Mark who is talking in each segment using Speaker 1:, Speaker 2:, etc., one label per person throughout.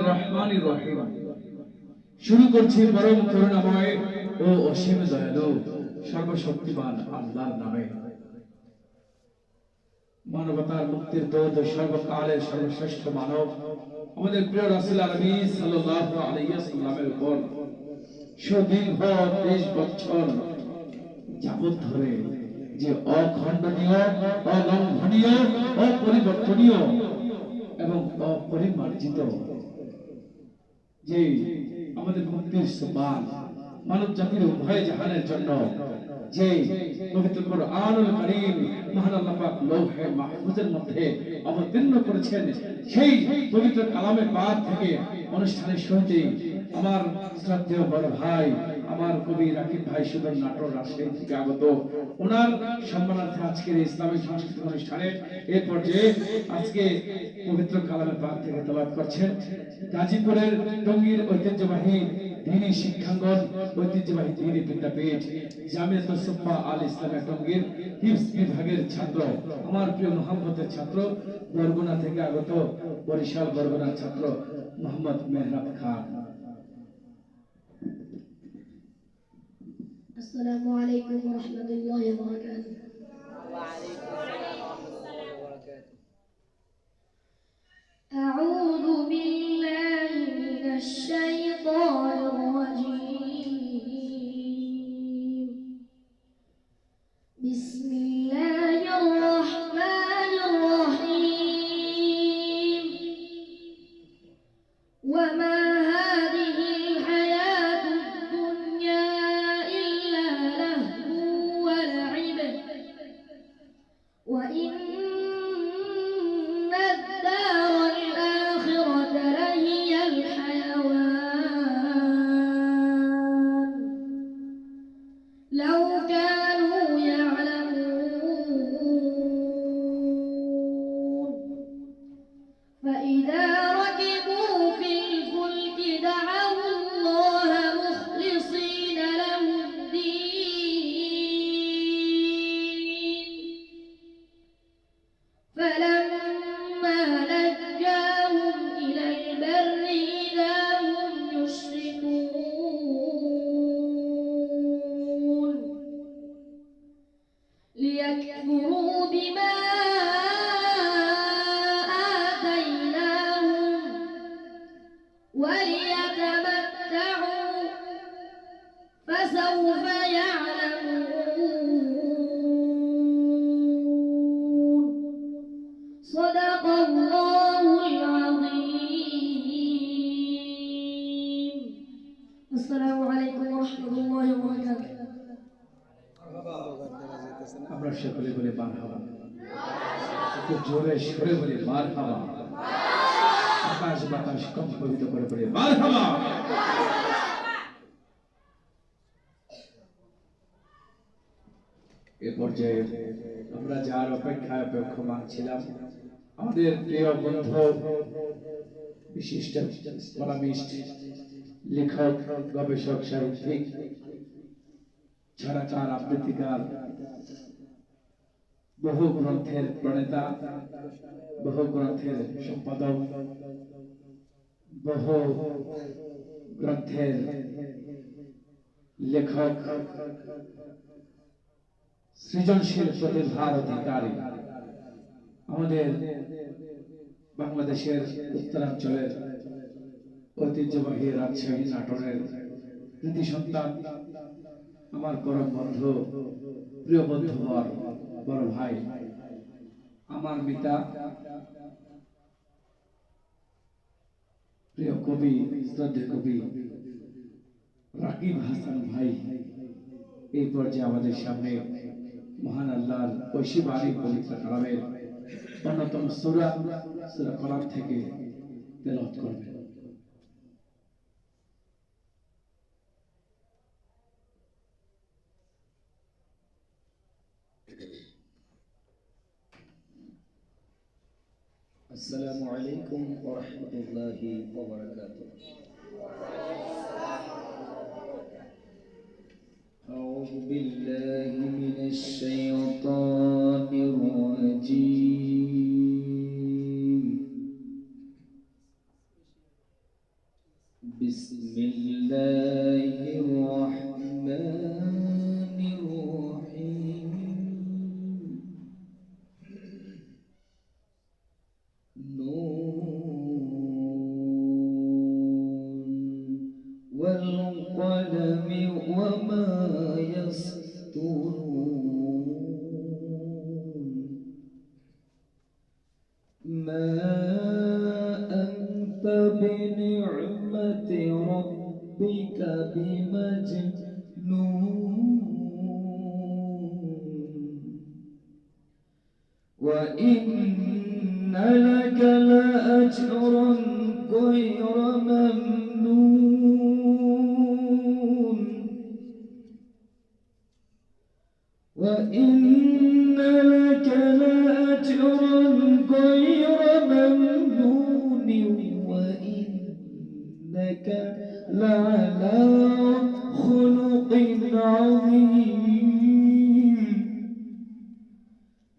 Speaker 1: রহমানির রহিম। শুরু করছি পরম করুণাময় ও অসীম দয়ালু সর্বশক্তিমান আল্লাহর নামে। মানবতার মুক্তির দূত, সর্বকালের সর্বশ্রেষ্ঠ মানব আমাদের প্রিয় রাসূল আরবি সাল্লাল্লাহু আলাইহি ওয়াসাল্লামের উপর সুদীর্ঘ 23 বছর যাবত ধরে যে অখণ্ডনীয়, অলঙ্ঘনীয়, অপরিবর্তনীয় এবং অপরিমার্জিত যে আমাদের মুক্তির সোপান, মানব জাতির উভয় জাহানের জন্য যে পবিত্র কোরআনুল কারীম মহান আল্লাহ পাক লৌহে মাহফুজের মধ্যে অবতীর্ণ করেছেন, সেই পবিত্র কালামে পাক থেকে অনুষ্ঠানের শুরুতেই আমার শ্রদ্ধেয় বড় ভাই, আমার কবি রাকিব ভাই সুদন নাটোর রাজশাহী থেকে আগত, ওনার সম্মানার্থে আজকের ইসলামিক সাংস্কৃতিক অনুষ্ঠানে এই পর্যায়ে আজকে পবিত্র কালামে পাক থেকে তেলাওয়াত করছেন গাজীপুরের টঙ্গীর ঐতিহ্যবাহী দ্বীনি শিক্ষাঙ্গন, ঐতিহ্যবাহী দ্বীনি বিদ্যাপীঠ জামিয়াতুল সুফা আল ইসলামিয়া টঙ্গীর হিফজ বিভাগের ছাত্র, আমার প্রিয় মোহাম্মদের ছাত্র, বরগুনা থেকে আগত, বরিশাল বরগুনার ছাত্র মোহাম্মদ মেহরাব খান।
Speaker 2: আসসালামু আলাইকুম ওয়া রাহমাতুল্লাহি ওয়া বারাকাতুহু।
Speaker 3: ওয়া আলাইকুম আসসালাম ওয়া রাহমাতুল্লাহি ওয়া বারাকাতুহু।
Speaker 2: আউযু বিল্লাহি মিনাশ শাইতানির রাজীম। বিসমিল্লাহির রাহমানির রহিম। ওয়া মা হাদিহিল হায়াতুদ দুনিয়া ইল্লা লাহু ওয়া লা'ib ওয়া ইন্নাদ দারাল আখিরাতা লাহিয়াল হায়াওয়ান লাউ কানু ইয়া'লামুন। فإذا ركبوا في الفلك دعوا الله مخلصين له الدين فلما نجاهم إلى البر إذا هم يشركون ليكفروا بما آتيناهم وليتمتعوا فسوف يعلمون. صدق الله العظيم. السلام عليكم ورحمة الله وبركاته.
Speaker 1: আমরা সকলে বলে মারহাবা, একটু জোরে সরে বলে মারহাবা, আকাশ বাতাস কম্পিত করে বলে মারহাবা। এ পর্যায়ে আমরা যার অপেক্ষায় অপেক্ষমান ছিলাম, আমাদের প্রিয় বন্ধু, বিশিষ্ট কলামিস্ট, লেখক, গবেষক, সাহিত্যিক, ছড়াকার, আবৃত্তিকার, বহু গ্রন্থের প্রণেতা, বহু গ্রন্থের সম্পাদক, বহু গ্রন্থের লেখক, সৃজনশীল প্রতিভার অধিকারী, আমাদের বাংলাদেশের উত্তরাঞ্চলের ঐতিহ্যবাহী রাজশাহী নাটোরের কৃতি সন্তান, আমার পরম বন্ধু, প্রিয় বন্ধু, বড় ভাই, আমার পিতা, প্রিয় কবি, শ্রদ্ধেয় কবি রাকিব হাসান ভাই এই পর্যায়ে আমাদের সামনে মহান আল্লাহর ঐশী বাণী পবিত্র কালামের অন্যতম সূরা কলাম থেকে তেলাওয়াত করবেন।
Speaker 4: السلام عليكم ورحمة الله وبركاته. أعوذ بالله من الشيطان الرجيم. بسم الله الرحمن الرحيم نون والقلم وما يسطرون ما أنت بنعمة ربك بمجنون وإن لك لأجرا غير ممنون وإن لك لأجرا غير ممنون وإنك لعلى خلق عظيم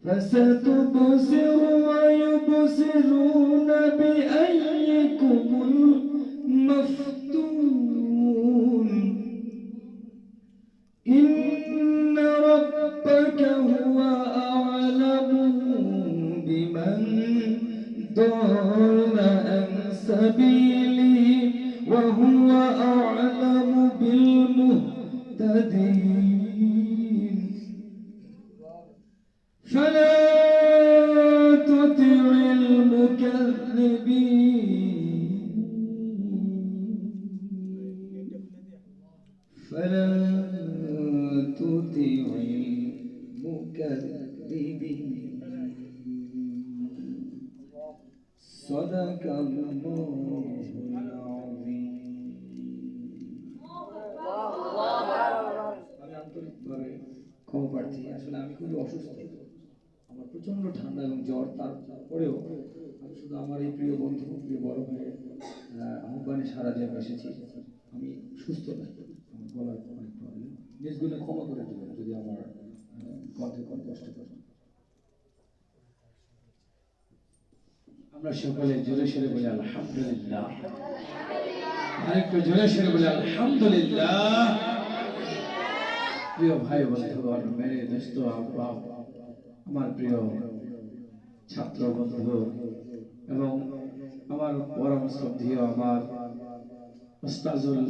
Speaker 4: فستبصر ويبصرون بأيكم المفتون إن ربك هو أعلم بمن ضل عن سبيله وهو أعلم بالمهتدين فلا تطع المكذبين فلا تطع المكذبين صدق الله العظيم আমি আন্তরিকভাবে ক্ষমা প্রার্থী আসলে আমি খুবই অসুস্থ আমার প্রচন্ড ঠান্ডা এবং জ্বর তারপরেও আমি শুধু আমার এই প্রিয় বন্ধু প্রিয় বড় ভাইয়ের আহ্বানে সারা দিয়ে এসেছি আমি সুস্থ নাই আমার গলার অনেক প্রবলেম নিজগুলো ক্ষমা করে দেবেন যদি আমার কণ্ঠে কোনো কষ্ট করে
Speaker 1: আমরা সকলে জোরে সোরে বলি আলহামদুলিল্লাহ আরেকটু জোরে সোরে বলি আলহামদুলিল্লাহ প্রিয় ভাই বন্ধুগণ মেরে দোস্ত আহবাব আমার প্রিয় ছাত্র বন্ধু এবং আমার পরম শ্রদ্ধেয় আমার উস্তাজুল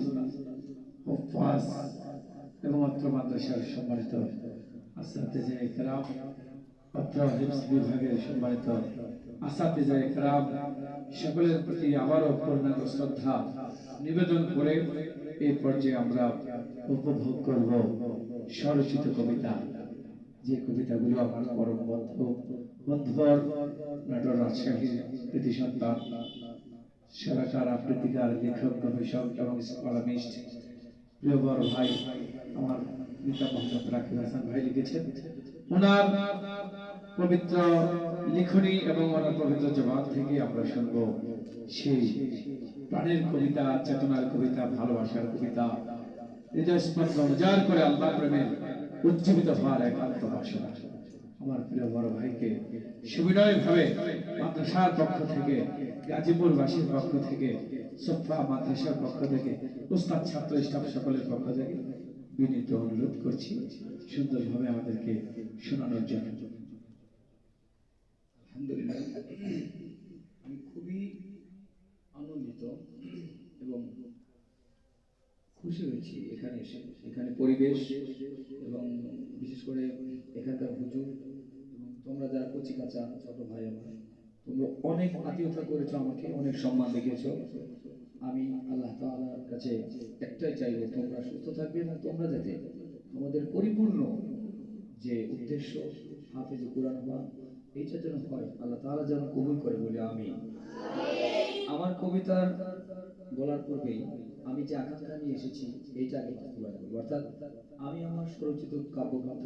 Speaker 1: হুফাজ এবং অত্র মাদ্রাসার সম্মানিত আসাতিজে ইকরাম অত্র হিফজ বিভাগের সম্মানিত আসাতিজে ইকরাম সকলের প্রতি আবারও পূর্ণাঙ্গ শ্রদ্ধা নিবেদন করে এই পর্যায়ে আমরা উপভোগ করব স্বরচিত কবিতা যে কবিতাগুলো আমার পরম বন্ধুবর নাটোর রাজশাহীর কৃতি সন্তান সেরাকার আবৃত্তিকার লেখক গবেষক এবং কলামিস্ট প্রিয় বড় ভাই আমার পিতা মোহাম্মদ রাকিব হাসান ভাই লিখেছেন ওনার পবিত্র লিখনী এবং ওনার পবিত্র জবান থেকে আমরা শুনব সেই প্রাণের কবিতা চেতনার কবিতা ভালোবাসার কবিতা হৃদয় স্পন্দন উজাড় করে আল্লাহ প্রেমে উজ্জীবিত হওয়ার একান্ত বাসনা আমার প্রিয় বড় ভাইকে সুবিনয় ভাবে মাদ্রাসার পক্ষ থেকে গাজীপুরবাসীর পক্ষ থেকে সোফা মাদ্রাসার পক্ষ থেকে উস্তাদ ছাত্র স্টাফ সকলের পক্ষ থেকে বিনীত অনুরোধ করছি সুন্দরভাবে আমাদেরকে শোনানোর জন্য।
Speaker 4: আলহামদুলিল্লাহ আমি খুবই আনন্দিত এবং খুশি হয়েছি এখানে এসে এখানে পরিবেশ এবং বিশেষ করে এখানকার হুজুর এবং তোমরা যারা কচি কাঁচা ছোট ভাই আমার তোমরা অনেক আত্মীয়তা করেছো আমাকে অনেক সম্মান দেখিয়েছো আমি আল্লাহ তাআলার কাছে একটাই চাইবো তোমরা সুস্থ থাকবে এবং তোমরা যাতে আমাদের পরিপূর্ণ যে উদ্দেশ্য হাফেজ কোরআন হওয়া এইটা যেন হয় আল্লাহ তাআলা যেন কবুল করে বলে আমি আমার কবিতার বলার পূর্বেই আমি যে আকাঙ্ক্ষা নিয়ে এসেছি এইটা আগে বলা যাবে অর্থাৎ আমি আমার স্বরচিত কাব্যগ্রন্থ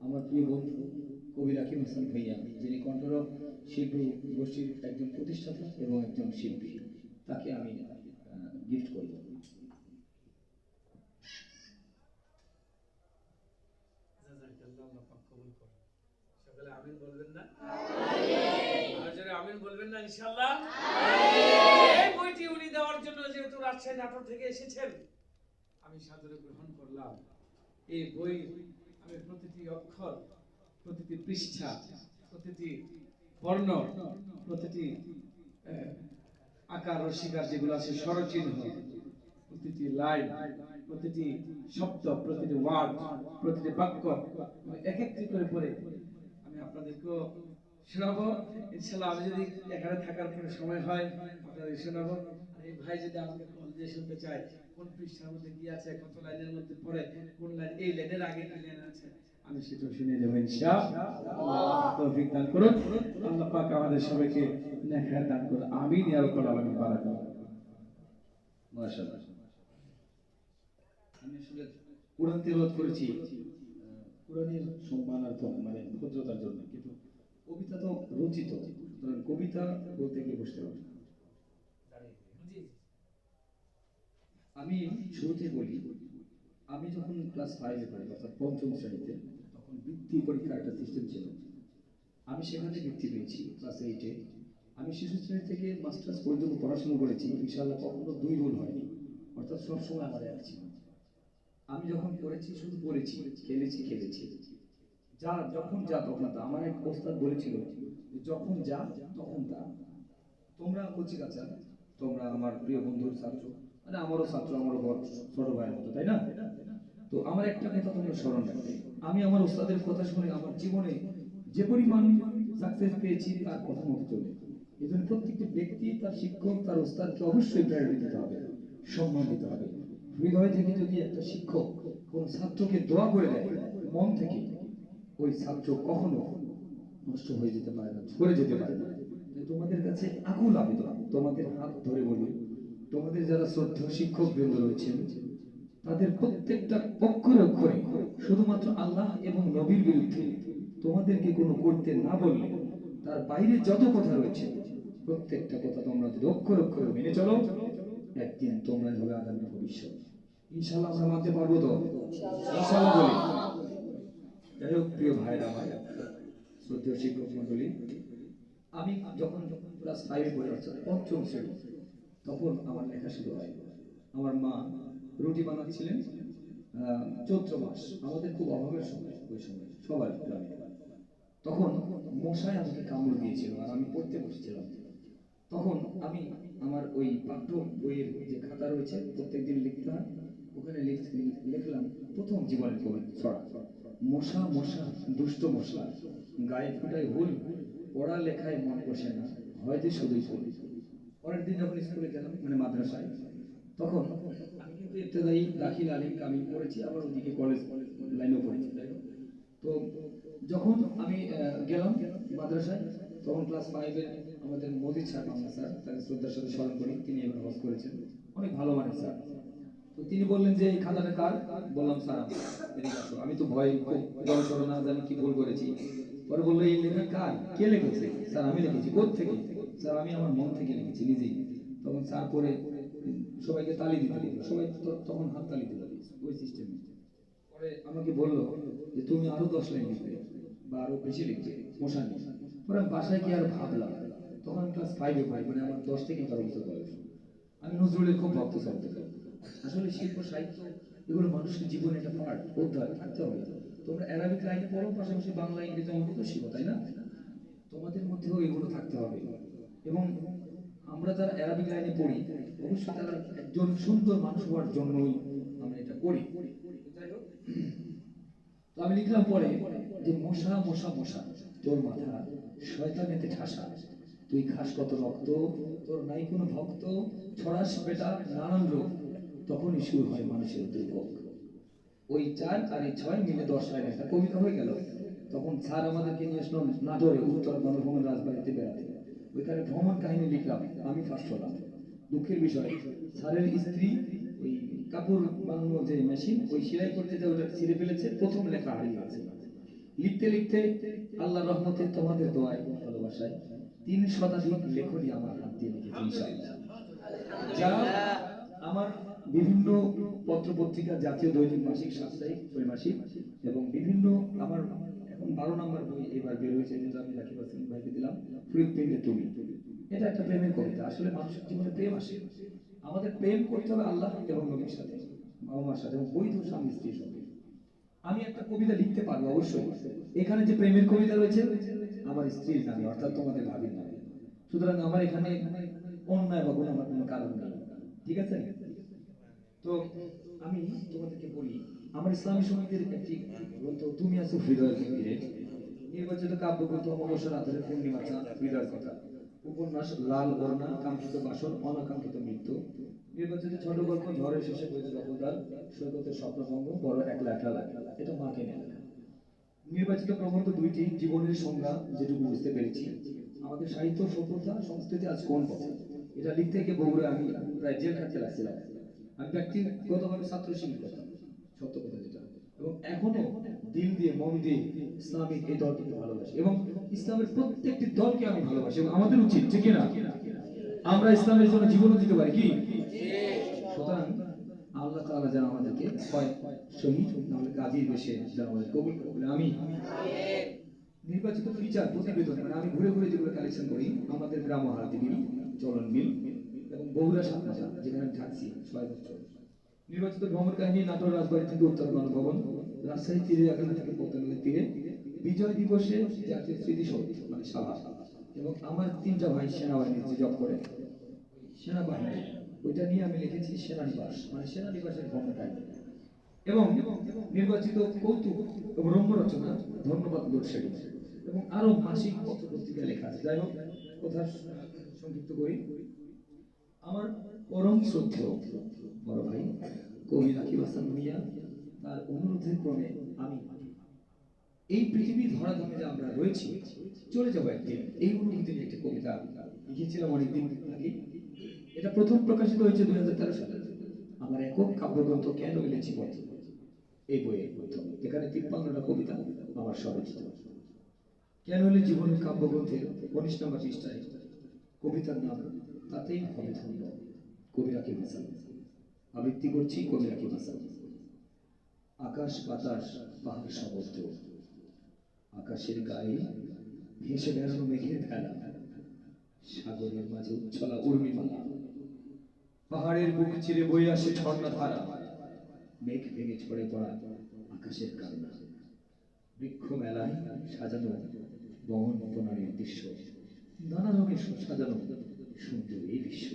Speaker 4: আমার প্রিয় বন্ধু কবি রাকিব হাসান ভাইয়া যিনি কণ্ঠরব শিল্পী গোষ্ঠীর একজন প্রতিষ্ঠাতা এবং একজন শিল্পী তাকে আমি গিফট করব।
Speaker 1: সকলে আমিন বলবেন না? আমিন বলবেন না ইনশাআল্লাহ? এই বইটি উনি দেওয়ার জন্য যেহেতু রাজশাহী নাটোর থেকে এসেছেন, আমি সাদরে গ্রহণ করলাম। এই বই আমি প্রতিটি অক্ষর, প্রতিটি পৃষ্ঠা, প্রতিটি বর্ণ, প্রতিটি আকার ও শিকার যেগুলো আছে, স্বরচিহ্ন, প্রতিটি লাইন, প্রতিটি শব্দ, প্রতিটি ওয়ার্ড, প্রতিটি বাক্য এক একটি করে পড়ে আমি আপনাদেরকেও শোনাবো। ইনশাআল্লাহ আমি যদি এখানে থাকার কোনো সময় হয় আপনাদের শোনাবো। আর এই ভাই যদি আমাকে কল দিয়ে শুনতে চায় কোন পৃষ্ঠার মধ্যে কি আছে, কত লাইনের মধ্যে পড়ে, কোন লাইন, এই লাইনের আগে কি লাইন আছে, আমি সেটাও শুনে দেবো ইনশাআল্লাহ। আল্লাহ তৌফিক দান করুন। আল্লাহ পাক আমাদের সবাইকে নেখায়াত দান করুন। আমিন ইয়া রাব্বাল আলামিন। বারাকাল্লাহ।
Speaker 4: মাশাআল্লাহ। আমি আসলে কোরআন তেলাওয়াত করেছি কোরআনের সম্মানার্থে, মানে ভদ্রতার জন্য, কিন্তু কবিতা তো রচিত, সুতরাং কবিতা বলতে গিয়ে বসতে হবে। আমি শুরুতে বলি, আমি যখন ক্লাস 5-এ পড়ি, অর্থাৎ পঞ্চম শ্রেণীতে, তখন বৃত্তি পরীক্ষার একটা সিস্টেম ছিল। আমি সেখানে বৃত্তি পেয়েছি ক্লাস 8-এ। আমি শিশু শ্রেণী থেকে মাস্টার্স পর্যন্ত পড়াশোনা করেছি, ইনশাআল্লাহ কখনো 2 ভুল হয়নি, অর্থাৎ সবসময় আমার এক ছিল। আমি যখন পড়েছি শুধু পড়েছি, খেলেছি। যা যখন যা তখন তা। আমার এক ওস্তাদ বলেছিল যে যখন যা তখন তা। তোমরা কচি কাঁচা, তোমরা আমার প্রিয় বন্ধুর ছাত্র, মানে আমারও ছাত্র, আমারও বড় ছোট ভাইয়ের মতো, তাই না? তো আমার একটা কথা তোমরা স্মরণ রাখবে, আমি আমার ওস্তাদের কথা শুনে আমার জীবনে যে পরিমাণ সাকসেস পেয়েছি তার কথা মতো চলে। এই জন্য প্রত্যেকটি ব্যক্তি তার শিক্ষক, তার ওস্তাদকে অবশ্যই প্রায়োরিটি দিতে হবে, সম্মান দিতে হবে। হৃদয় থেকে যদি একটা শিক্ষক কোন ছাত্রকে দোয়া করে দেয় মন থেকে, ওই ছাত্র কখনো নষ্ট হয়ে যেতে পারে না, ঝরে যেতে পারে না। তোমাদের কাছে আকুল আবেদন, তোমাদের হাত ধরে বলি, তোমাদের যারা শ্রদ্ধা শিক্ষক বৃন্দ রয়েছেন তাদের প্রত্যেকটা অক্ষরে অক্ষরে শুধুমাত্র আল্লাহ এবং নবীর বিরুদ্ধে তোমাদেরকে কোনো করতে না বললে, তার বাইরে যত কথা রয়েছে প্রত্যেকটা কথা তোমরা যদি অক্ষরে অক্ষরে মেনে চলো, একদিন তোমরাই হবে আগামী ভবিষ্যৎ। ইনশাআল্লাহ আমরা মানতে পারবো তো? ইনশাআল্লাহ বলি। যাই হোক, প্রিয় ভাইরা আমার, শ্রদ্ধেয় শিক্ষক মন্ডলী, আমি যখন ক্লাস 5-এ পড়ি, অর্থাৎ পঞ্চম শ্রেণী, তখন আমার লেখা শুরু হয়। আমার মা রুটি বানাচ্ছিলেন, চৈত্র মাস, আমাদের খুব অভাবের সময় ওই সময় সবার গ্রামে। তখন মশায় আমাকে কামড় দিয়েছিল আর আমি পড়তে বসেছিলাম। তখন আমি আমার ওই পাঠ্য বইয়ের যে খাতা রয়েছে প্রত্যেকদিন লিখতে হয়, ওখানে লিখলাম প্রথম জীবনের কবিতা, মশা মশা দুষ্ট মশা, গায়ে ফুটায় হুল, পড়া লেখায় মন বসে না, হয়তো শুধুই ফুল। পরের দিন যখন স্কুলে গেলাম, মানে মাদ্রাসায়, তখন আমি কিন্তু ইবতেদায়ী, দাখিল, আলিম, কামিল পড়েছি, আবার ওদিকে কলেজ লাইনেও পড়েছি। তো যখন আমি গেলাম মাদ্রাসায়, তখন ক্লাস 5-এর আমাদের মজিদ স্যার, বাংলা স্যার, তাকে শ্রদ্ধার সাথে স্মরণ করি, তিনি এবার হজ করেছেন, অনেক ভালো মানের স্যার। তো তিনি বললেন যে এই খাতাটা কার? বললাম স্যার এদিকে আসো। আমি তো ভয় জড়সড়, না জানি কি ভুল করেছি। পরে বললো এই লেখা কার, কে লিখেছে? স্যার আমি লিখেছি। কোত্থেকে? স্যার আমি আমার মন থেকে লিখেছি নিজেই। তখন স্যার পরে সবাইকে তালি দিতে দিল, সবাই তখন হাত তালি দিতে দিল ওই সিস্টেমে। পরে আমাকে বললো যে তুমি আরো 10 লাইন লিখবে বা আরো বেশি লিখবে মশা নিয়ে। পরে আমি বাসায় কি আর ভাবলাম, তখন ক্লাস 5-এ পড়ি, মানে আমার 10 থেকে 12 বছর বয়স। আমি নজরুলের খুব ভক্ত ছিলাম। আসলে শিল্প সাহিত্য এগুলো মানুষের জীবনে একটা পার্ট, অধ্যায় থাকতে হবে। তোমরা অ্যারাবিক লাইনে পড়ো, পাশাপাশি বাংলা, ইংরেজি, অঙ্ক তো শিখো, তাই না? তোমাদের মধ্যেও এগুলো থাকতে হবে। এবং আমরা যারা অ্যারাবিক লাইনে পড়ি, অবশ্যই তারা একজন সুন্দর মানুষ হওয়ার জন্যই আমরা এটা করি। তো আমি লিখলাম পরে যে মশা মশা মশা, তোর মাথা শয়তানেতে ঠাসা, তুই খাস কত রক্ত, তোর নাই কোনো ভক্ত, ছড়াস বেটা নানান রোগ, তখনই শুরু হয় মানুষের দুর্ভোগ। ওই 4 আর এই 6 মিলে 10 লাইন একটা কবিতা হয়ে গেল। তখন স্যার আমাদেরকে নিয়ে আসলো নাটোরে, উত্তর বনভূমির রাজবাড়িতে বেড়াতে। ওইখানে ভ্রমণ কাহিনী লিখলাম, আমি ফার্স্ট হলাম। দুঃখের বিষয়, স্যারের স্ত্রী ওই কাপড় বানানো যে মেশিন, ওই সেলাই করতে যে ওটা ছিঁড়ে ফেলেছে, প্রথম লেখা হারিয়ে গেছে। লিখতে লিখতে আল্লাহ রহমতে, তোমাদের দোয়ায়, ভালোবাসায় 3 শতাধিক লেখনী আমার হাত দিয়ে লিখেছি ইনশাআল্লাহ। যা আমার বিভিন্ন পত্র পত্রিকা, জাতীয় দৈনিক, মাসিক, সাপ্তাহিক, ত্রৈমাসিক এবং বিভিন্ন, আমার এখন 12 নম্বর বই এবার বের হয়েছে, যেটা আমি রাকিব হাসান ভাইকে দিলাম, ফ্রি প্রিন্টে তুমি। এটা একটা প্রেমের কবিতা। আসলে মানুষের জীবনে প্রেম আসে, আমাদের প্রেম করতে হবে আল্লাহ এবং নবীর সাথে, বাবা মার সাথে এবং বৈধ স্বামী স্ত্রীর সাথে। আমি একটা কবিতা লিখতে পারবো অবশ্যই, এখানে যে প্রেমের কবিতা রয়েছে আমার স্ত্রীর নামে, অর্থাৎ তোমাদের ভাবির নামে। সুতরাং আমার এখানে অন্যায় বা গুণ আমার কোনো কারণ নেই, ঠিক আছে? তো আমি তোমাদেরকে বলি, আমার ইসলামী সমিতির একটি গ্রন্থ তুমি আছো হৃদয়ের গভীরে, নির্বাচিত কাব্যগ্রন্থ অমাবস্যা রাতের পূর্ণিমা চাঁদ হৃদয়ের কথা, উপন্যাস লাল বর্ণা, কাঙ্ক্ষিত বাসন, অনাকাঙ্ক্ষিত মৃত্যু, নির্বাচিত ছোট গল্প ঝড়ের শেষে বইতে দখলদার, সৈকতের স্বপ্নভঙ্গ, বড় একলা একলা লাগে, এটা মাকে নিয়ে লেখা। নির্বাচিত প্রবন্ধ দুইটি, জীবনের সংজ্ঞা যেটুকু বুঝতে পেরেছি, আমাদের সাহিত্য সভ্যতা সংস্কৃতি আজ কোন পথে, এটা লিখতে গিয়ে বগুড়া আমি প্রায় জেল খাটতে লাগছিলাম। আমি ব্যক্তিগতভাবে ছাত্র শিবির করতাম, সত্য কথা যেটা, এবং এখনো দিল দিয়ে মন দিয়ে ইসলামিক এই দলটিকে ভালোবাসি এবং ইসলামের প্রত্যেকটি দলকে আমি ভালোবাসি এবং আমাদের উচিত, ঠিক না, আমরা ইসলামের জন্য জীবনও দিতে পারি কি? সুতরাং আল্লাহ তাআলা যেন আমাদেরকে হয় শহীদ নাহলে গাজীর বেশে যেন আমাদের কবুল করে বলে আমি। নির্বাচিত ফিচার প্রতিবেদন, মানে আমি ঘুরে ঘুরে যেগুলো কালেকশন করি, আমাদের গ্রাম হালতি বিল, চলন বিল এবং বগুড়া সাতমাথা যেখানে আমি থাকছি 6 বছর। নির্বাচিত ভ্রমণ কাহিনী, নাটোর রাজবাড়ি থেকে উত্তর গণভবন, রাজশাহী চিড়িয়াখানা থেকে পদ্মা নদীর তীরে, বিজয় দিবসে জাতীয় স্মৃতিসৌধ মানে সাভা, এবং আমার 3টা ভাই সেনাবাহিনীতে জব করে, সেনাবাহিনী ওইটা নিয়ে আমি লিখেছি সেনানিবাস, মানে সেনানিবাসের ভ্রমণ কাহিনী। এবং নির্বাচিত কৌতুক এবং রম্য রচনা, ধন্যবাদ লোডশেডিং, এবং আরো মাসিক পত্র পত্রিকায় লেখা আছে। যাই হোক, কথা সংক্ষিপ্ত করি, আমার পরম শ্রদ্ধেয় বড় ভাই কবি রাকিব হাসান ভূঁইয়া, তার অনুরোধের ক্রমে আমি এই পৃথিবী ধরাধামে যে আমরা রয়েছি, চলে যাবো একদিন, এই অনুভূতি নিয়ে একটি কবিতা লিখেছিলাম অনেকদিন আগে। এটা প্রথম প্রকাশিত হয়েছে 2013 সালে। আমার একক কাব্যগ্রন্থ কেন লিখেছি পথ, এই বইয়ের মাধ্যমে। এখানে 53টা কবিতা আমার স্বরচিত। কেন হলে জীবনের কাব্যগ্রন্থের 19 নম্বর পৃষ্ঠায় কবিতার নাম তাতেই হবে ধন্য, কবি রাকিব হাসান। আবৃত্তি করছি কবি রাকিব হাসান। আকাশ বাতাস পাহাড় সমুদ্র, আকাশের গায়ে ভেসে বেড়ানো মেঘের ভেলা, সাগরের মাঝে উচ্ছলা উর্মিমালা, পাহাড়ের বুক চিরে বয়ে আসে ঝর্ণা ধারা, মেঘ ভেঙে ঝরে পড়া আকাশের কান্না, বৃক্ষ মেলায় সাজানো বন বনানীর দৃশ্য, নানা রঙে সাজানো সুন্দর এই বিশ্ব,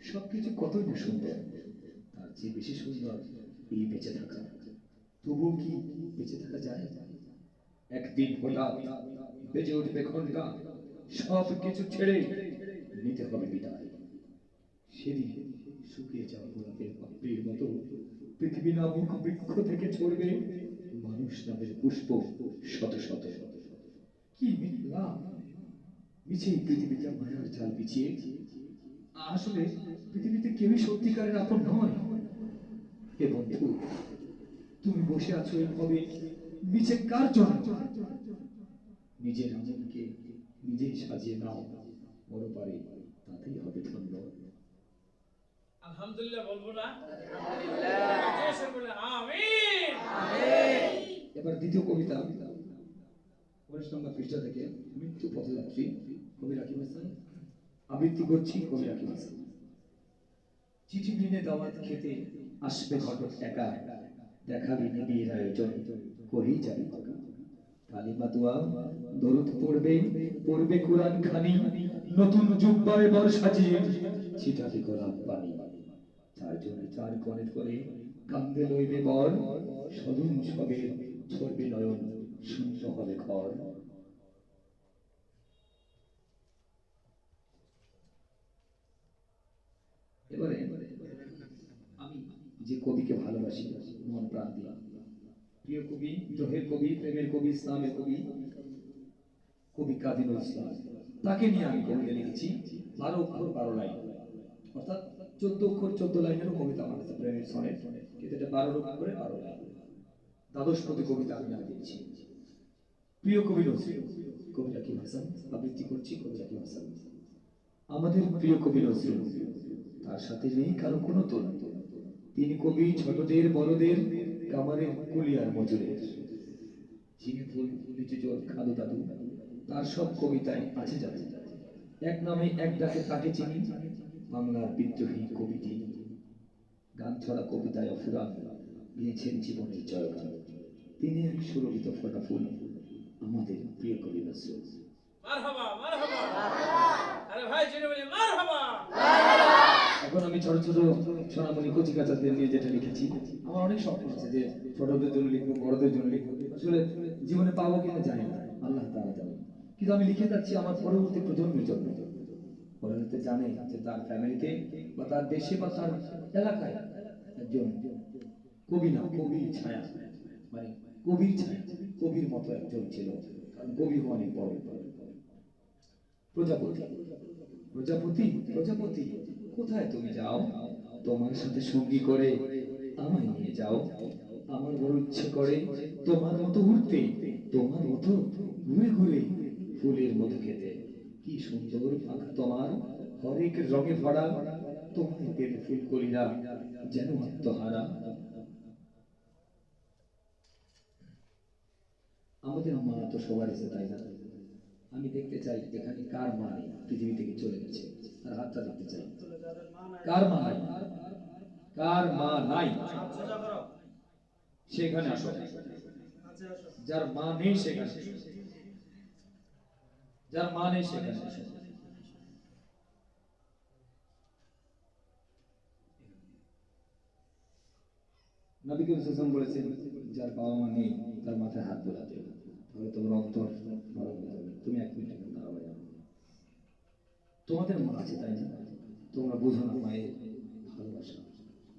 Speaker 4: সবকিছু কতই না সুন্দর, তার চেয়ে বেশি সুন্দর এই বেঁচে থাকা। তবুও কি বেঁচে থাকা যায়? একদিন হঠাৎ বেজে উঠবে ঘন্টা, সব কিছু ছেড়ে নিতে হবে বিদায়। সেদিন শুকিয়ে যাওয়া গোলাপের পাপড়ির মতো পৃথিবী নামক বৃক্ষ থেকে ছড়বে মানুষ নামের পুষ্প শত শত। কি লাভ মিছে পৃথিবীতে মায়ার জাল বিছিয়ে? আসলে পৃথিবীতে কেউই সত্যিকারের আপন নয়। হে বন্ধু, তুমি বসে আছো এইভাবে নিচে কার জন্য? নিজের আনন্দকে নিজেই সাজিয়ে নাও, বড় পারে তাতেই হবে ধন্য।
Speaker 5: আলহামদুলিল্লাহ বলবো না? আলহামদুলিল্লাহ বলে আমিন।
Speaker 4: এবার দ্বিতীয় কবিতা 19 নম্বর পৃষ্ঠা থেকে, মৃত্যু পথযাত্রী, কবি রাকিব হাসান। আবৃত্তি করছি কবি রাকিব হাসান। চিঠি দিনে দাওয়াত খেতে আসবে ঘটক একা, দেখাবি নিবিড় আয়োজন করেই যাবি পাকা। কালিমা দোয়া দরুদ পড়বে, পড়বে কোরআন খানি, নতুন জুব্বায় বর সাজিয়ে ছিটাবি গোলাপ পানি। 4 জনে 4 কোণে করে কান্দে লইবে বর, সদন সবে ছড়বে নয়ন, শূন্য হবে ঘর। এবারে আমি যে কবিকে ভালোবাসি মন প্রাণ দিয়ে, প্রিয় কবি, দোহের কবি, প্রেমের কবি, ইসলামের কবি, কবি কাজী নজরুল ইসলাম, তাকে নিয়ে আমি কবিতা লিখেছি 12 অক্ষর 12 লাইন, অর্থাৎ 14 অক্ষর 14 লাইনেরও কবিতা আমার কাছে প্রেমের সনেট, কিন্তু এটা 12 অক্ষরে 12 লাইন। দ্বাদশপতি কবিতা আমি লিখেছি। প্রিয় কবি নজরুল, কবি রাকিব হাসান। আবৃত্তি করছি কবি রাকিব হাসান। আমাদের প্রিয় কবি নজরুল, তার সাথে নেই কারো কোনো তুলনা। তিনি কবি ছোটদের বড়দের, কামারের কুলিয়ার মজুরের। ঝিঙে ফুল লিচু জল খাদু দাদু, তার সব কবিতায় আছে জাদু। এক নামে এক ডাকে তাকে চিনি, বাংলার বিদ্রোহী কবি তিনি। গান ছড়া কবিতায় অফুরান গিয়েছেন জীবনের জয়গান। তিনি এক সুরভিত ফোটা ফুল, আমাদের প্রিয় কবি নজরুল।
Speaker 5: মারহাবা মারহাবা আরে ভাই জেনে বলি মারহাবা।
Speaker 4: এখন আমি ছোট ছোট সোনামণি কচি কাচাদের নিয়ে যেটা লিখেছি, আমার অনেক স্বপ্ন আছে যে ছোটদের জন্য লিখবো, বড়দের জন্য লিখবো। আসলে জীবনে পাবো কিনা জানি না, আল্লাহ তাআলা জানেন। কিন্তু আমি লিখে যাচ্ছি আমার পরবর্তী প্রজন্মের জন্য। ওরা যাতে জানে যে তার ফ্যামিলিতে বা তার দেশে বা তার এলাকায় একজন কবি না, কবির ছায়া, মানে কবির ছায়া, কবির মতো একজন ছিল। কারণ কবি অনেক বড়। প্রজাপতি প্রজাপতি প্রজাপতি কোথায় তুমি যাও, তোমার সাথে সঙ্গী করে আমায় নিয়ে যাও। আমার বড় ইচ্ছে করে তোমার মতো উড়তে, তোমার মতো ঘুরে ঘুরে ফুলের মতো খেতে। কি সুন্দর পাখা তোমার, হরেক রঙে ভরা, তোমার পেলে ফুল কলিরা যেন আত্মহারা। আমাদের মা তো সবার আছে, তাই না? আমি দেখতে চাই এখানে কার মা নেই, পৃথিবী থেকে চলে গেছে, তার হাতটা দেখতে চাই। কার মা নাই? কার মা নাই সেখানে আসো। যার মা নেই সেখানে, যার মা নেই সেখানে আসো। নবী করিম সাল্লাল্লাহু আলাইহি ওয়াসাল্লাম বলেছেন, যার বাবা মা নেই তার মাথায় হাত বোলাতে, তাহলে তোমার অন্তর নরম হয়ে যাবে। তুমি এক মিনিট এখন দাঁড়াও। তোমাদের মা আছে, তাই না? তোমরা বোঝো না মায়ের ভালোবাসা,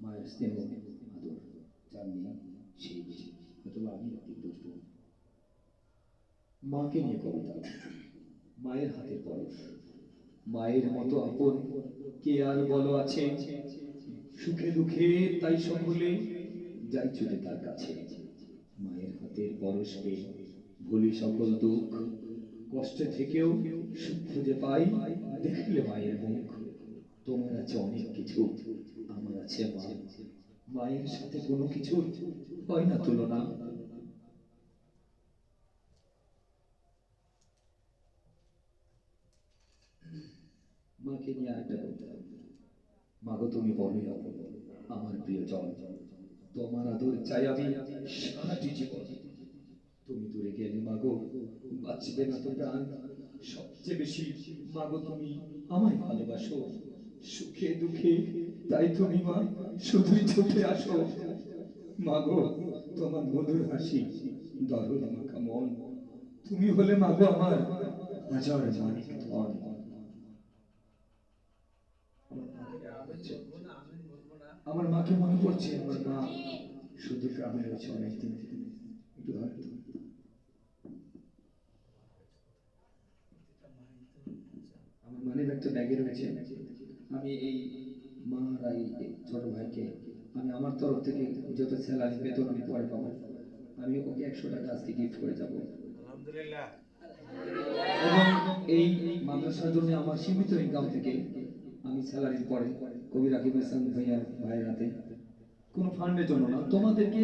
Speaker 4: মায়ের স্নেহ আদর, যার নেই সেই বুঝে। হয়তো আমি একটু বুঝবো। মাকে নিয়ে কবিতা। মায়ের হাতের পরশ, মায়ের মতো আপন কে আর বলো আছে। সুখে দুঃখে তাই সকলে যাই ছুটে তার কাছে। মায়ের হাতের পরশ পেয়ে ভুলি সকল দুঃখ, কষ্টে থেকেও সুখ খুঁজে পাই দেখলে মায়ের মুখ। তোমার আছে অনেক কিছু, আমার আছে মা। মায়ের সাথে কোনো কিছু হয় না তুলনা। মাকে নিয়ে আরেকটা কবিতা। মাগো তুমি বড়ই অপূর্ব, আমার প্রিয় জন, তোমার আদর চাই আমি সারাটি জীবন। তুমি দূরে গেলে মাগো বাঁচবে না তো প্রাণ, সবচেয়ে বেশি মাগো তুমি আমায় ভালোবাসো। সুখে দুঃখে তাই তুমি মা শুধুই চোখে আসো। মাগো তোমার মধুর হাসি, দরদ মাখা মন, তুমি হলে মাগো আমার হাজার মানিক ধন। আমার মাকে মনে পড়ছে, আমার মা শুধু গ্রামে রয়েছে অনেকদিন থেকে। একটু ধরে আমার মানে একটা ব্যাগে রয়েছে। আমি এই মা আর এই ছোট ভাইকে আমি আমার তরফ থেকে যত স্যালারি বেতন আমি পরে পাবো, আমি ওকে 100 টাকা আজকে গিফট করে যাবো।
Speaker 5: আলহামদুলিল্লাহ।
Speaker 4: এবং এই মাদ্রাসার জন্য আমার সীমিত ইনকাম থেকে আমি স্যালারির পরে কবি রাকিব হাসান ভাইয়ের হাতে, কোনো ফান্ডের জন্য না, তোমাদেরকে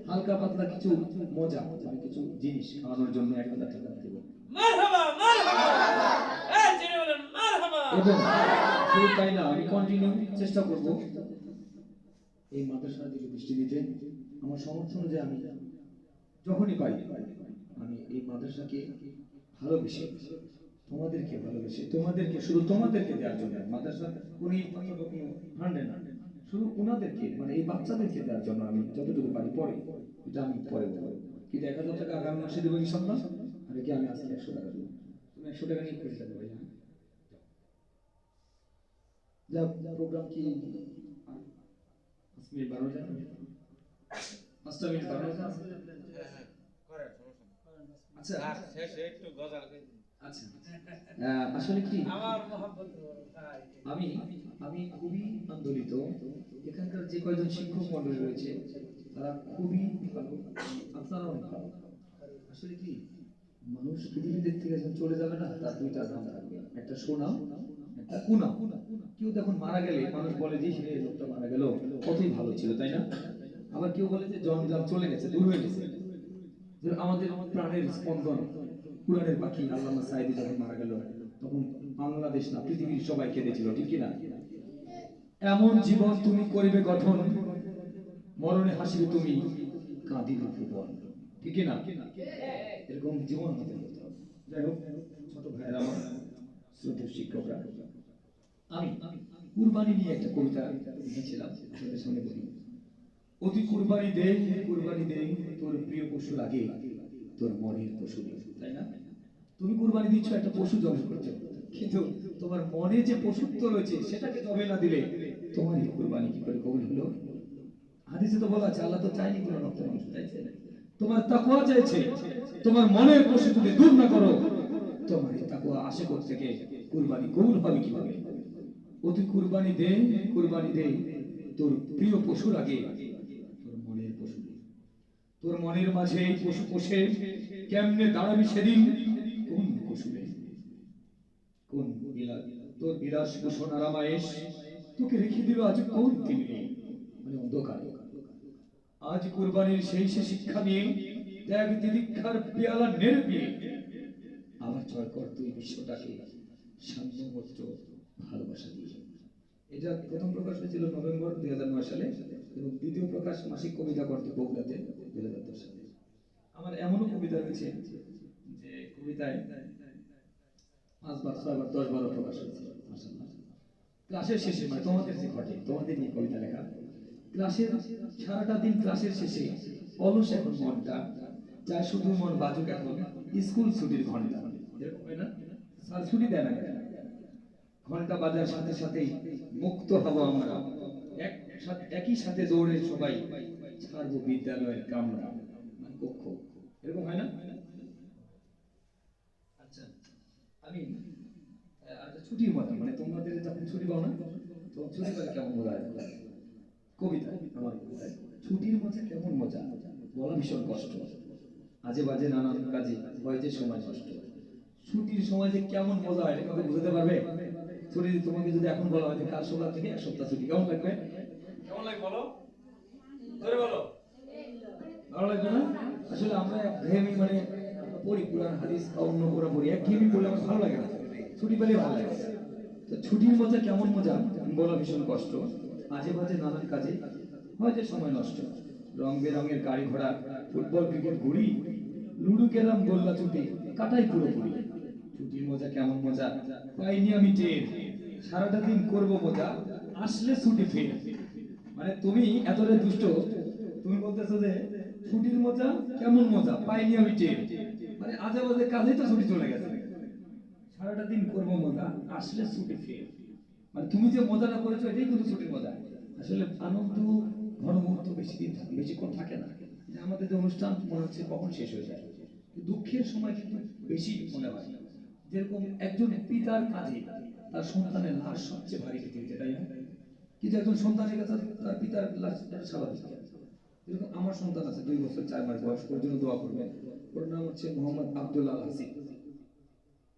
Speaker 4: হালকা পাতলা কিছু মজা, মানে কিছু জিনিস খাওয়ানোর জন্য 1000 টাকা দেব।
Speaker 5: মারহাবা মারহাবা এই জেনে বলেন মারহাবা।
Speaker 4: এবং শুধু তাই না, আমি কন্টিনিউ চেষ্টা করব এই মাদ্রাসার দিকে দৃষ্টি দিতে। আমার সমর্থ অনুযায়ী আমি যখনই পাই আমি এই মাদ্রাসাকে ভালোবেসে, তোমাদেরকে ভালোবেসে, তোমাদেরকে শুধু তোমাদেরকে দেওয়ার জন্য, মাদ্রাসা কোনো ফান্ডে না, শুধু ওনাদেরকে মানে এই বাচ্চাদেরকে দেওয়ার জন্য আমি যতটুকু পারি পরে, এটা আমি পরে বলবো। কিন্তু 1000 টাকা আগামী মাসে দেবো ইনশাআল্লাহ। আর কি আমি আজকে 100 টাকা দেবো, তুমি 100 টাকা নিয়ে করে যাবে ভাই। যা প্রোগ্রাম কি 5 মিনিট 12 যাবে, 5 মিনিট 12 যাবে।
Speaker 5: করেন সমস্যা
Speaker 4: আচ্ছা
Speaker 5: আর শেষে একটু গজল।
Speaker 4: আচ্ছা আসলে কি
Speaker 5: আমার মোহাম্মদ ভাই,
Speaker 4: আমি আমি খুবই আন্দোলিত। এখানকার যে কয়জন শিক্ষক মন্ডলী রয়েছে তারা খুবই ভালো, আপনারা অনেক ভালো। আসলে কি মানুষ পৃথিবীদের থেকে যখন চলে যাবে না, তার দুইটা নাম থাকবে, একটা সুনাম, একটা কুনাম। কেউ যখন মারা গেলে মানুষ বলে যে এই লোকটা মারা গেল কতই ভালো ছিল, তাই না? আবার কেউ বলে যে জঞ্জাল চলে গেছে, দূর হয়ে গেছে। আমাদের প্রাণের স্পন্দন, কুরআনের পাখি আল্লামা সাঈদী যখন মারা গেল তখন বাংলাদেশ না পৃথিবীর সবাই কেঁদেছিল, ঠিক কিনা? এমন জীবন তুমি করিবে গঠন, মরণে হাসিবে তুমি কাঁদিবে ভুবন, ঠিক কিনা? এরকম জীবন আমাদের হতে হবে। যাই হোক, ছোট ভাইয়েরা আমার, শ্রদ্ধেয় শিক্ষকরা, আমি কুরবানি নিয়ে একটা কবিতা লিখেছিলাম, আপনাদের সামনে বলি। অতি কুরবানি দে, কুরবানি দে, তোর প্রিয় পশুর আগে তোর মনের পশু দে, তাই না? তুমি কুরবানি দিচ্ছ, একটা পশু জবাই করছো, কিন্তু তোমার মনে যে পশুত্ব রয়েছে সেটাকে জবাই না দিলে তোমার এই কুরবানি কি করে কবুল হলো? হাদিসে তো বলা আছে, আল্লাহ তো চাইনি কোনো রক্ত মাংস, চাইছে তোমার তাকওয়া চাইছে। তোমার মনের পশু যদি দূর না করো, তোমার এই তাকওয়া আশে করতে থেকে কুরবানি কবুল হবে কিভাবে? অতি কুরবানি দে, কুরবানি দে, তোর প্রিয় পশুর আগে তোর মনের পশু দে। তোর মনের মাঝে এই পশু পোষে কেমনে দাঁড়াবি সেদিন কোন কুসুমে, কোন বিলাস তোর বিলাস ভূষণ আরামায়েশ তোকে রেখে দিল আজ কোন টেবিলে, মানে অন্ধকারে। আজ কুরবানির সেই সে শিক্ষা নিয়ে দেখ দিদিক্ষার পেয়ালা নেড়ে দিয়ে আবার জয় কর তুই বিশ্বটাকে সাম্যমত্র ভালোবাসা দিয়ে। এটা প্রথম প্রকাশ হয়েছিল নভেম্বর 2009 সালে এবং দ্বিতীয় প্রকাশ মাসিক কবিতা করতে বগুড়াতে 2010 সালে। আমার এমনও কবিতা রয়েছে যে কবিতায় 5 বার 6 বার 10 বারও প্রকাশ হয়েছে। মাশাআল্লাহ। ক্লাসের শেষে, মানে তোমাদের যে ঘটে, তোমাদের নিয়ে কবিতা লেখা, ক্লাসের সারাটা দিন ক্লাসের শেষে অলস এখন মনটা চায় শুধু মন বাজুক এখন স্কুল ছুটির ঘন্টা। এরকম হয় না? স্যার ছুটি দেয় না কেন? ঘন্টা বাজার সাথে সাথেই মুক্ত হব আমরা, একই সাথে দৌড়ে সবাই ছাড়বো বিদ্যালয়ের কামরা, মানে কক্ষ। এরকম হয় না? আচ্ছা, আমি আচ্ছা, ছুটির মজা, মানে তোমাদের যখন ছুটি পাও না, তো ছুটি পেলে কেমন মজা হয়? কবিতা আমার কবিতায় ছুটির মজা কেমন মজা বলা ভীষণ কষ্ট, আজে বাজে নানান কাজে হয় যে সময় নষ্ট। ছুটির সময় যে কেমন মজা হয় এটা বুঝতে পারবে? ছুটি তোমাকে যদি এখন বলা হয় যে কাল সকাল থেকে 1 সপ্তাহ ছুটি, কেমন লাগবে?
Speaker 5: কেমন লাগে বলো, জোরে বলো।
Speaker 4: ভালো লাগবে না? আসলে আমরা একঘেয়েমি, মানে পড়ি কোরআন হাদিস অন্য পড়া পড়ি, একঘেয়েমি পড়লে আমার ভালো লাগে না, ছুটি পেলে ভালো লাগে। তো ছুটির মজা কেমন মজা বলা ভীষণ কষ্ট, আজে বাজে নানান কাজে হয় যে সময় নষ্ট। রং বেরঙের গাড়ি ঘোড়া, ফুটবল ক্রিকেট ঘুরি, লুডু ক্যারাম গোল্লা ছুটি কাটাই পুরোপুরি। ছুটির মজা কেমন মজা পাইনি আমি টের, সারাটা দিন করবো মজা আসলে ছুটি ফের। মানে তুমি এতটা দুষ্ট, তুমি বলতেছো যে ছুটির মজা কেমন মজা পাইনি আমি টের, মানে আজে বাজে কাজেই তো ছুটি চলে গেছে, সারাটা দিন করবো মজা আসলে ছুটি ফের। মানে তুমি যে মজাটা করেছো এটাই কিন্তু ছুটির মজা। আসলে আনন্দ ঘনমুহূর্ত বেশি দিন থাকে, বেশিক্ষণ থাকে না। যে আমাদের যে অনুষ্ঠান মনে হচ্ছে কখন শেষ হয়ে যায়, দুঃখের সময় কিন্তু বেশি মনে হয়। যেরকম একজন পিতার কাঁধে তার সন্তানের লাশ সবচেয়ে ভারী পৃথিবীতে, তাই না? কিন্তু একজন সন্তানের কাছে তার পিতার লাশ স্বাভাবিক। যেরকম আমার সন্তান আছে 2 বছর 4 মাস বয়স, ওর জন্য দোয়া করবেন। ওর নাম হচ্ছে মোহাম্মদ আব্দুল আল হাসিন।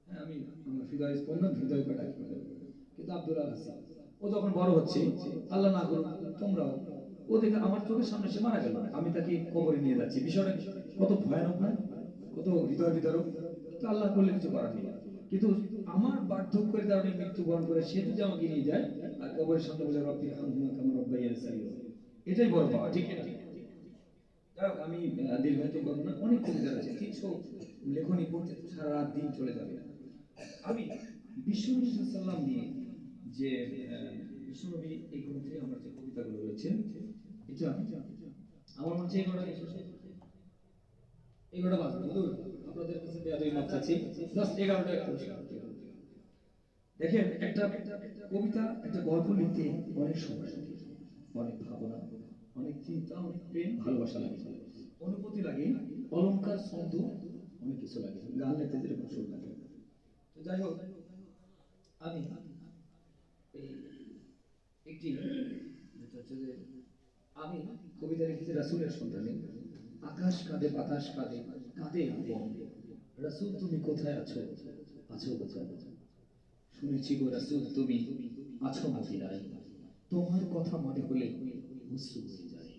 Speaker 4: হ্যাঁ, আমি আমার হৃদয় স্পন্দন হৃদয় কাটা, কিন্তু আব্দুল আল হাসিন ও যখন বড় হচ্ছে, আল্লাহ না করুক তোমরাও, ও দেখে আমার চোখের সামনে সে মারা গেল, আমি তাকে কবরে নিয়ে যাচ্ছি। বিষয়টা কত ভয়ানক না, কত হৃদয় বিদারক। তো আল্লাহ করলে কিছু করার নেই, কিন্তু আমার বার্ধক্যের কারণে মৃত্যুবরণ করে সে যদি আমাকে নিয়ে যায় আর কবরের সামনে বলে রব্বি হামহুমা কামা রাব্বায়ানি সগীরা, এটাই বড় পাওয়া, ঠিক না? যাই হোক, আমি দীর্ঘায়িত করবো না, অনেক কবিতা আছে, 300 লেখনী পড়তে সারা রাত দিন চলে যাবে। আমি বিশ্বনবী সাল্লাল্লাহু নিয়ে যে বিশ্বনবী এই গ্রন্থে আমার যে কবিতাগুলো রয়েছে, এটা আমার মনে হচ্ছে এগারোটা বাজবে, আপনাদের কাছে বেয়াদবি মাপ চাচ্ছি, জাস্ট 11টা দেখেন। একটা কবিতা, একটা গল্প লিখতে অনেক সময় লাগে, অনেক ভাবনা, অনেক চিন্তা, অনেক প্রেম ভালোবাসা লাগে, অনুভূতি লাগে, অলংকার ছন্দ, অনেক কিছু লাগে, গান লিখতে যেরকম সুর লাগে। তো যাই হোক, আমি এই একটি যেটা হচ্ছে যে আমি কবিতা লিখেছি রাসূলের সন্ধানে। আকাশ কাঁদে বাতাস কাঁদে কাঁদে মন, রাসূল তুমি কোথায় আছো, আছো কোথায়? শুনেছি গো রাসূল তুমি আছো মদিনায়, তোমার কথা মনে হলে অশ্রু বয়ে যায়।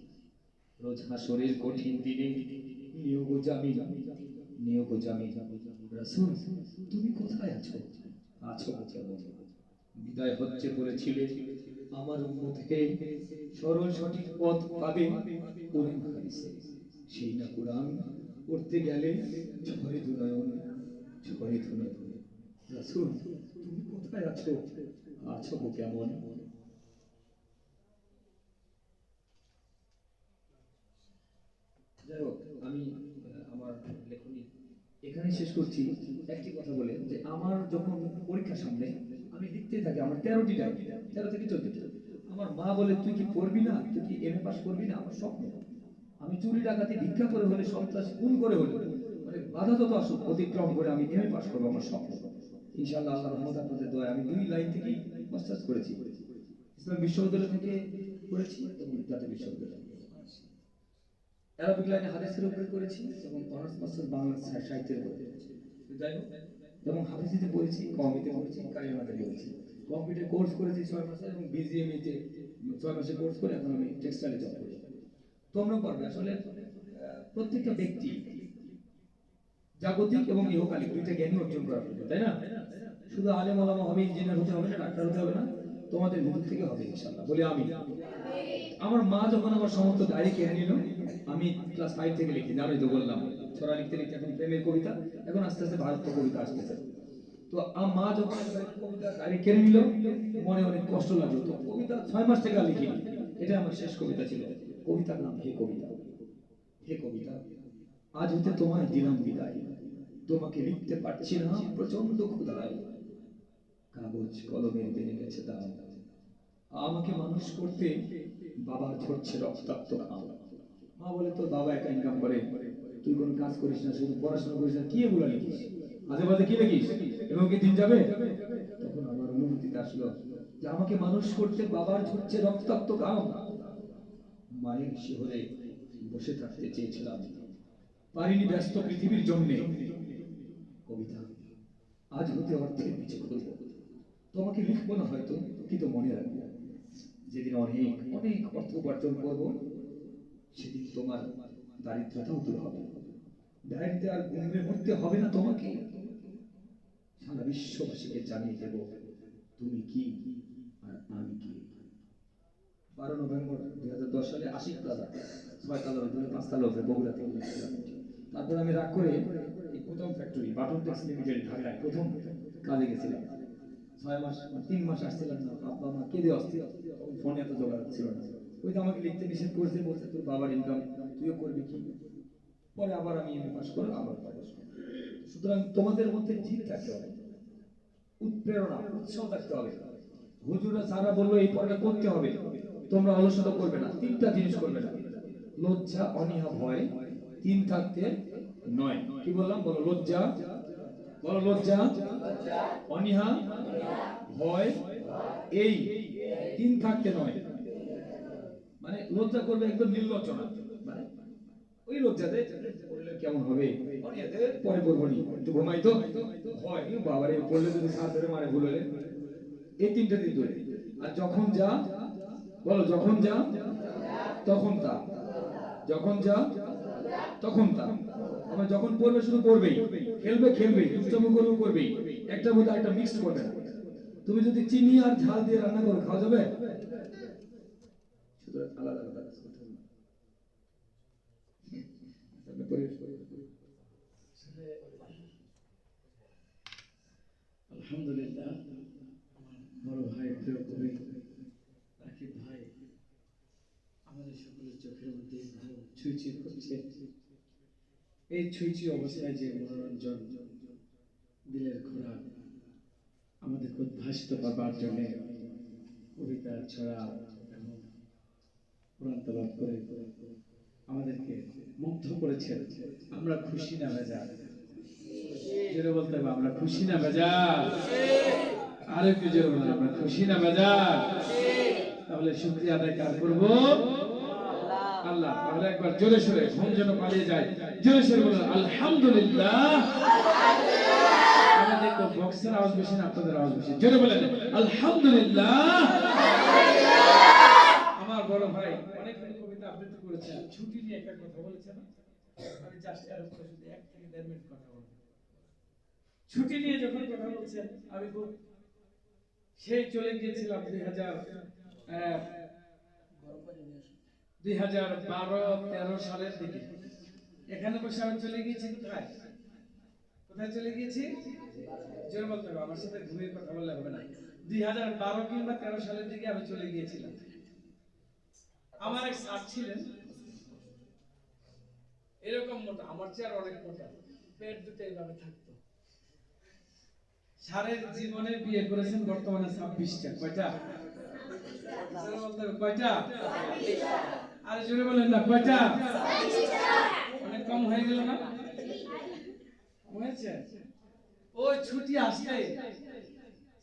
Speaker 4: রোজ হাসরের কঠিন দিনে নিয়োগ জামিন, নিয়োগ জামিন, রাসূল তুমি কোথায় আছো, আছো কেমন? বিদায় হচ্ছে বলেছিলে আমার উম্মত হে সরল সঠিক পথ পাবে কোরআন হাদিসে। সেই না কোরআন পড়তে গেলে ঝরে ধুনয়ন, ঝরে ধুনয়ন। রাসূল তুমি কোথায় আছো? আছো গো কেমন? যাই হোক, আমি আমার লেখনী এখানে শেষ করছি একটি কথা বলে যে আমার যখন পরীক্ষার সামনে আমি লিখতে থাকি, আমার 13টি টাইম, 13 থেকে 14টি। আমার মা বলে তুই কি পড়বি না, তুই কি এমএ পাস করবি না? আমার স্বপ্ন আমি চুরি ডাকাতি ভিক্ষা করে হলে, সন্ত্রাস খুন করে হলে, মানে বাধা যত আসুক অতিক্রম করে আমি এমএ পাস করবো, আমার স্বপ্ন। ইনশাআল্লাহ আল্লাহর রহমত আপনাদের দয়ায় আমি 2 লাইন থেকেই মাস্টার্স করেছি। ইসলাম বিশ্ববিদ্যালয় থেকে করেছি এবং জাতীয় বিশ্ববিদ্যালয় থেকে। অ্যারাবিক লাইনে হাদিসের উপরে করেছি এবং অনার্স মাস্টার্স বাংলা সাহিত্যের উপরে করেছি। যাই হোক, এবং হাফিজিতে পড়েছি, কওমিতে পড়েছি, কালিমাতে পড়েছি, কম্পিউটার কোর্স করেছি 6 মাসে এবং বিজিএমই তে 6 মাসের কোর্স করে এখন আমি টেক্সটাইলে জব করি। তোমরা পারবে আসলে প্রত্যেকটা ব্যক্তি জাগতিক এবং ইহকালিক দুইটা জ্ঞানই অর্জন করা প্রয়োজন, তাই না? শুধু আলেম ওলামা হবে, ইঞ্জিনিয়ার হতে হবে না, ডাক্তার হতে হবে না, তোমাদের ভিতর থেকে হবে ইনশাআল্লাহ, বলে আমি। আমার মা যখন আমার সমস্ত ডায়েরি কেড়ে নিল, আমি ক্লাস 5 থেকে লিখি, জানোই তো বললাম, ছড়া লিখতে লিখতে এখন প্রেমের কবিতা, এখন আস্তে আস্তে ভারত কবিতা আসতেছে। তো মা যখন কবিতা ডায়েরি কেড়ে নিল, মনে অনেক কষ্ট লাগলো। তো কবিতা 6 মাস থেকে লিখি, এটা আমার শেষ কবিতা ছিল। কবিতার নাম হে কবিতা। হে কবিতা, আজ হতে তোমায় দিলাম বিদায়, তোমাকে লিখতে পারছি না, প্রচন্ড ক্ষুধায়, কাগজ কলমের বেড়ে গেছে দাম, আমাকে মানুষ করতে বাবার ঝরছে রক্তাক্ত ঘাম। মা বলে তোর বাবা একা ইনকাম করে, তুই কোনো কাজ করিস না, শুধু পড়াশোনা করিস না, কি এগুলো লিখিস, মাঝে মাঝে কি লিখিস, এবং কি দিন যাবে? তখন আমার অনুভূতিতে আসলো যে আমাকে মানুষ করতে বাবার ঝরছে রক্তাক্ত ঘাম, মায়ের শিহরে বসে থাকতে চেয়েছিলাম, পারিনি ব্যস্ত পৃথিবীর জন্যে। কবিতা, আজ হতে অর্থের পিছে ঘুরব, তোমাকে লিখবো না হয়তো, কিন্তু মনে রাখবো যেদিন অনেক অনেক অর্থ উপার্জন করবো, সেদিন তোমার দারিদ্রতাও দূর হবে, ডায়েরিতে আর গুণে মরতে হবে না তোমাকে, সারা বিশ্ববাসীকে জানিয়ে দেব তুমি কি আর আমি কি। 12 নভেম্বর 2010 সালে আশিক প্লাজা, 6 তলার উপরে 5 তলার উপরে বগুড়াতে। তারপর আমি রাগ করে এই প্রথম ফ্যাক্টরি বাটন টেক্স লিমিটেড ঢাকায় প্রথম কাজে গেছিলাম। 6 মাস 3 মাস আসছিলাম না, বাবা মা কেঁদে অস্থির, ফোনে এত যোগাযোগ ছিল না। ওই তো আমাকে লিখতে নিষেধ করেছে, বলছে তোর বাবার ইনকাম তুইও করবি কি। পরে আবার আমি এমএ পাস করে আবার পড়াশোনা। সুতরাং তোমাদের মধ্যে জিদ থাকতে হবে, উৎপ্রেরণা উৎসাহ থাকতে হবে। হুজুরা সারা বললো এই পড়াটা করতে হবে, তোমরা অলসতা করবে না। 3টা জিনিস করবে না, লজ্জা অনীহা ভয় 3 থাকতে নয়। কি বললাম বলো? লজ্জা, বলো লজ্জা, অনীহা, ভয়, এই 3 থাকতে নয়। মানে লজ্জা করবে একদম নির্লজ্জ না, মানে ওই লজ্জাতে পড়লে কেমন হবে, অনীহাতে পরে পড়বো নি, একটু ঘুমাই তো, ভয় বাবারে পড়লে যদি সাত ধরে মারে ভুল হলে, এই 3টা দিন ধরে। আর যখন যা, বলো যখন যা তখন তা, যখন যা তখন তা। আমরা যখন পড়বে শুধু পড়বেই, খেলবে খেলবেই, দুষ্টমি করবে করবেই, একটা মধ্যে একটা মিক্সড করবে না। তুমি যদি চিনি আর ঝাল দিয়ে রান্না করো খাওয়া যাবে? শুধু আলাদা আলাদা কাজ করতে হবে।
Speaker 1: আলহামদুলিল্লাহ, বড় ভাই প্রিয় কবি রাকিব ভাই আমাদের সকলের চোখের মধ্যে ছুঁইছুঁই করছে। এই ছুঁইছুঁই অবস্থায় যে মনোরঞ্জন, দিলের খোরাক আমাদেরকে উদ্ভাসিত করবার জন্য কবিতা ছড়া এবং কোরআন তেলাওয়াত করে আমাদেরকে মুগ্ধ করেছেন। আমরা খুশি না বেজার? জোরে বলতে হবে, আমরা খুশি না বেজার? আর একটু জোরে বলুন, আমরা খুশি না বেজার? তাহলে শুকরিয়া আদায় কার করবো? আল্লাহ। তাহলে একবার জোরে সোরে, ঘুম যেন পালিয়ে যায়, জোরে সোরে বলুন আলহামদুলিল্লাহ। আমরা দেখবো বক্সের আওয়াজ বেশি না আপনাদের আওয়াজ বেশি, জোরে বলেন আলহামদুলিল্লাহ। আমার বড় ভাই অনেকগুলো কবিতা আবৃত্তি করেছেন, ছুটি নিয়ে একটা কথা বলেছেন, আমি জাস্ট এর উপরে শুধু 1 থেকে 1.5 মিনিট কথা বলবো। ছুটি নিয়ে যখন কথা বলছেন আমি খুব সেই চলে গিয়েছিলাম 2012-13 সালের দিকে। এখানে বসে আমি চলে গিয়েছি কোথায় কোথায় চলে গিয়েছি জোর বলতে হবে, আমার সাথে ঘুমিয়ে কথা বললে হবে না। 2012 কিংবা 13 সালের দিকে আমি চলে গিয়েছিলাম। আমার এক স্যার ছিলেন এরকম মোটা, আমার চেয়ে আর অনেক মোটা, পেট দুটো এইভাবে থাকতো। স্যারের জীবনে বিয়ে করেছেন বর্তমানে 26টা। কয়টা জোরে বলতে হবে, কয়টা? আরে জোরে বলেন না, কয়টা? অনেক কম হয়ে গেল না? হয়েছে? ওই ছুটি আসলে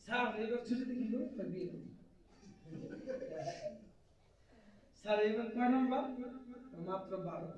Speaker 1: স্যার এবার ছুটিতে কি করবো? বিয়ে করবো। স্যার এবার কয় নম্বর? মাত্র 12।